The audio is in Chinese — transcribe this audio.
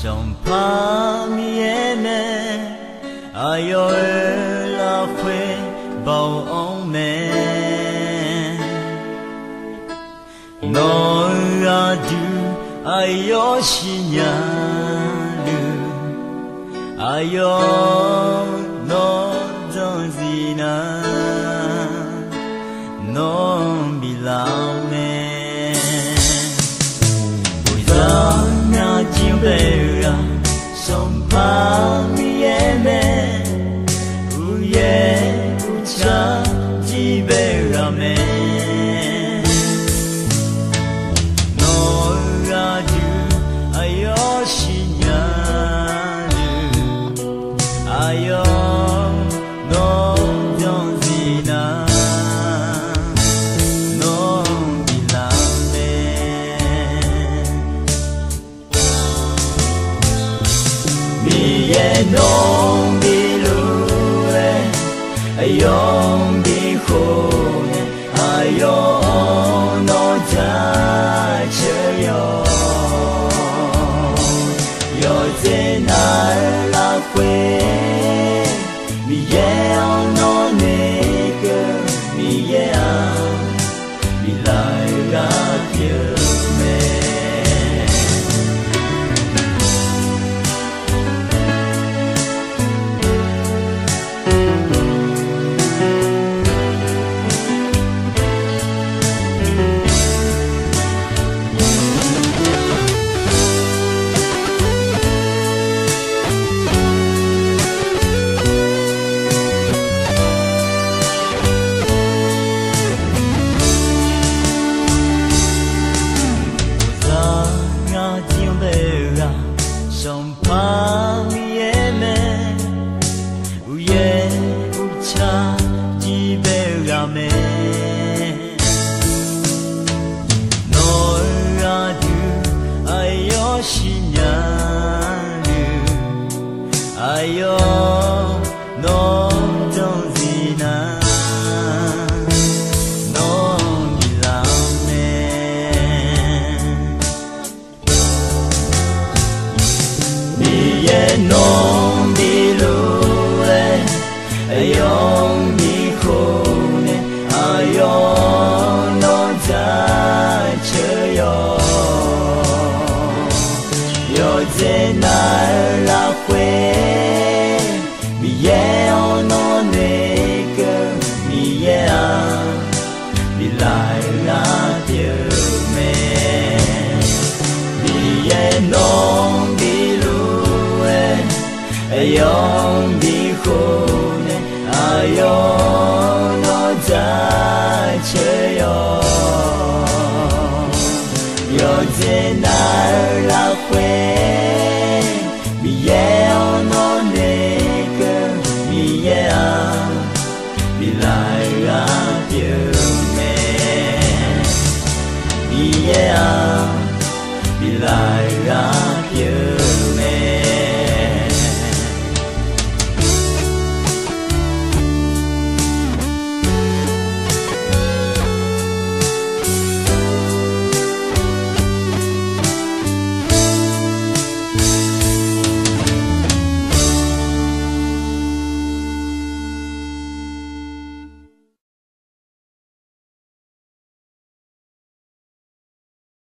想怕你也没，哎呦拉会包ông mẹ，我啊du哎呦心呀路，哎呦我总是那，我比老妹。金杯啊，上怕你也没，无言无茶，几杯啊没。我啊就哎呦心呀路，哎呦我总是那。弄的路哎，用的苦哎呦，我在这有在哪儿拉回，你也要我那个，你也要你来个丢没。想怕你也没，无言无茶，几杯啊没。我啊du哎呦心呀路，哎呦我总是那。弄的路哎，用的苦哎呦，我在这有在哪儿拉回，你也要我那个，你也要你来啊丢没，你也弄的路。哎呦，你苦哎呦，我在这有在哪儿拉回，你也要我。